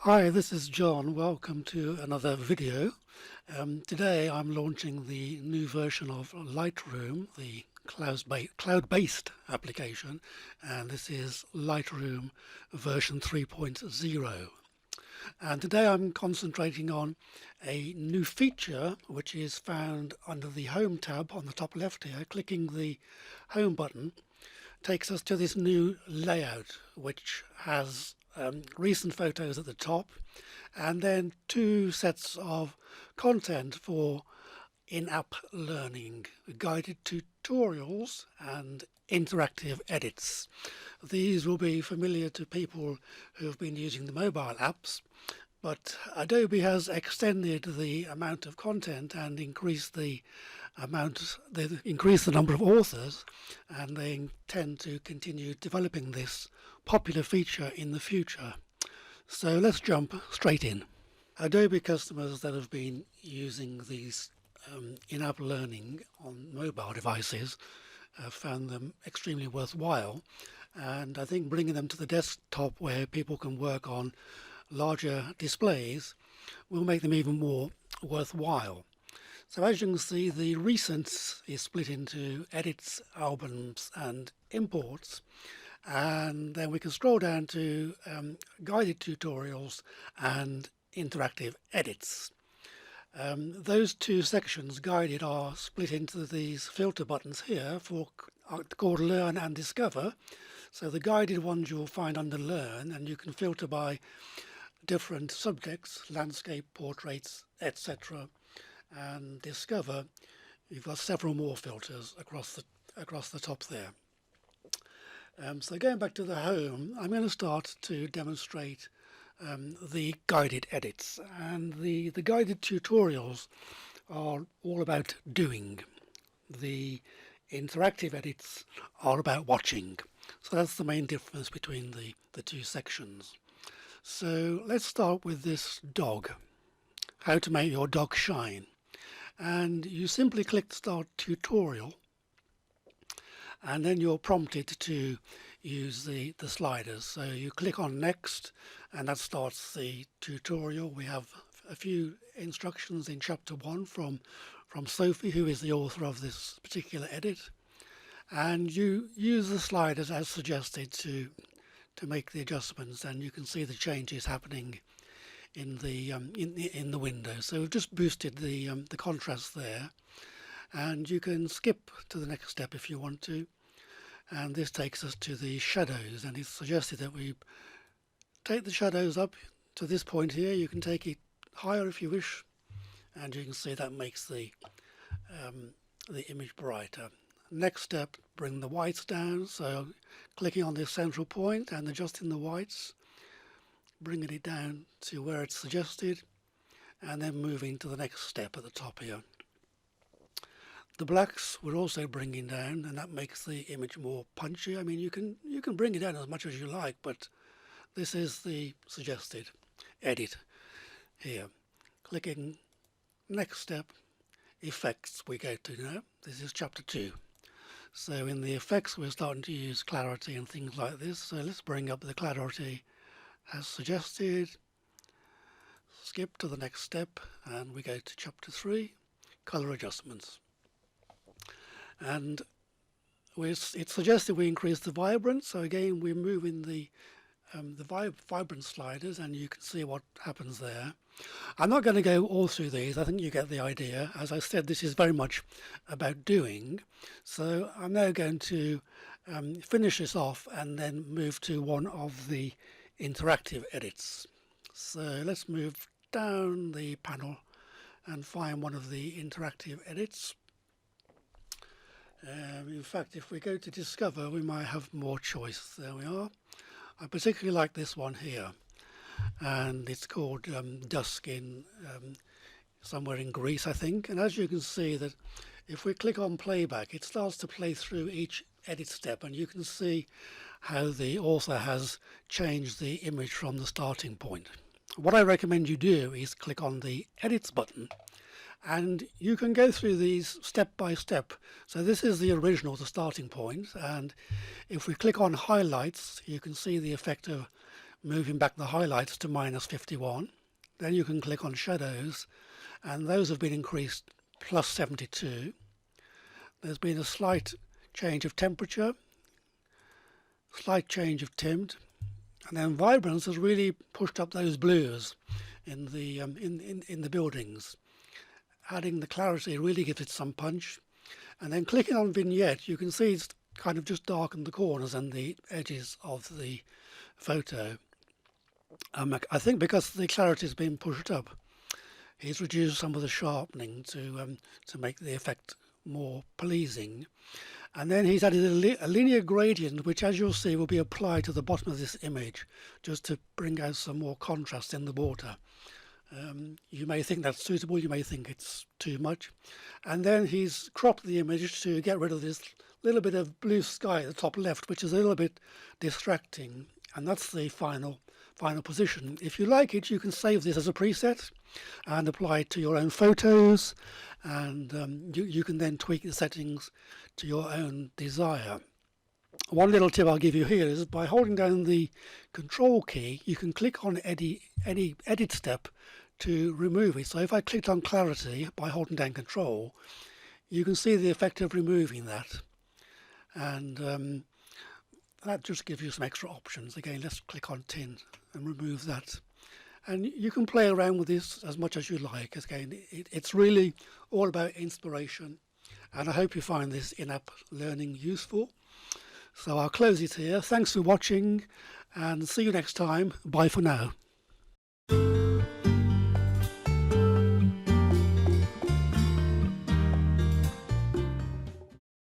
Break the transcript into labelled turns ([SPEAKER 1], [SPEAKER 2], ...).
[SPEAKER 1] Hi, this is John. Welcome to another video. Today I'm launching the new version of Lightroom, the cloud-based application, and this is Lightroom version 3.0. And today I'm concentrating on a new feature which is found under the Home tab on the top left here. Clicking the Home button takes us to this new layout which has recent photos at the top and then two sets of content for in-app learning, guided tutorials and interactive edits. These will be familiar to people who have been using the mobile apps, but Adobe has extended the amount of content and increased the number of authors, and they intend to continue developing this popular feature in the future. So let's jump straight in. Adobe customers that have been using these in-app learning on mobile devices have found them extremely worthwhile, and I think bringing them to the desktop where people can work on larger displays will make them even more worthwhile. So as you can see, the recents is split into edits, albums and imports, and then we can scroll down to guided tutorials and interactive edits. Those two sections, guided, are split into these filter buttons here called Learn and Discover. So the guided ones you'll find under Learn, and you can filter by different subjects, landscape, portraits, etc. And Discover, you've got several more filters across the top there. So going back to the Home, I'm going to start to demonstrate the guided edits, and the guided tutorials are all about doing. The interactive edits are about watching. So that's the main difference between the two sections. So let's start with this dog, how to make your dog shine. And you simply click Start Tutorial, and then you're prompted to use the sliders. So you click on Next, and that starts the tutorial. We have a few instructions in Chapter 1 from Sophie, who is the author of this particular edit. And you use the sliders as suggested to make the adjustments, and you can see the changes happening in the window. So we've just boosted the contrast there, and you can skip to the next step if you want to. And this takes us to the shadows, and it's suggested that we take the shadows up to this point here. You can take it higher if you wish, and you can see that makes the image brighter. Next step, bring the whites down. So clicking on this central point and adjusting the whites, bringing it down to where it's suggested, and then moving to the next step at the top here. The blacks we're also bringing down, and that makes the image more punchy. I mean, you can bring it down as much as you like, but this is the suggested edit here. Clicking next step, effects we go to now. This is Chapter 2. So in the effects we're starting to use clarity and things like this. So let's bring up the clarity as suggested. Skip to the next step, and we go to Chapter 3, color adjustments. And it's suggested we increase the vibrance. So again, we're moving the vibrance sliders, and you can see what happens there. I'm not going to go all through these. I think you get the idea. As I said, this is very much about doing. So I'm now going to finish this off and then move to one of the interactive edits. So let's move down the panel and find one of the interactive edits. In fact, if we go to Discover, we might have more choice. There we are. I particularly like this one here, and it's called Dusk in somewhere in Greece, I think. And as you can see, that if we click on playback, it starts to play through each edit step, and you can see how the author has changed the image from the starting point. What I recommend you do is click on the Edits button, and you can go through these step by step. So this is the original, the starting point, and if we click on highlights, you can see the effect of moving back the highlights to -51. Then you can click on shadows, and those have been increased +72. There's been a slight change of temperature, slight change of tint, and then vibrance has really pushed up those blues in the buildings. Adding the clarity really gives it some punch. And then clicking on vignette, you can see it's kind of just darkened the corners and the edges of the photo. I think because the clarity has been pushed up, he's reduced some of the sharpening to make the effect more pleasing. And then he's added a linear gradient, which, as you'll see, will be applied to the bottom of this image, just to bring out some more contrast in the water. You may think that's suitable, you may think it's too much. And then he's cropped the image to get rid of this little bit of blue sky at the top left, which is a little bit distracting. And that's the final position. If you like it, you can save this as a preset and apply it to your own photos, and you can then tweak the settings to your own desire. One little tip I'll give you here is by holding down the control key, you can click on any edit step to remove it. So if I clicked on clarity by holding down control, you can see the effect of removing that. And that just gives you some extra options. Again, let's click on tint and remove that. And you can play around with this as much as you like. Again, it's really all about inspiration. And I hope you find this in-app learning useful. So I'll close it here. Thanks for watching, and see you next time. Bye for now.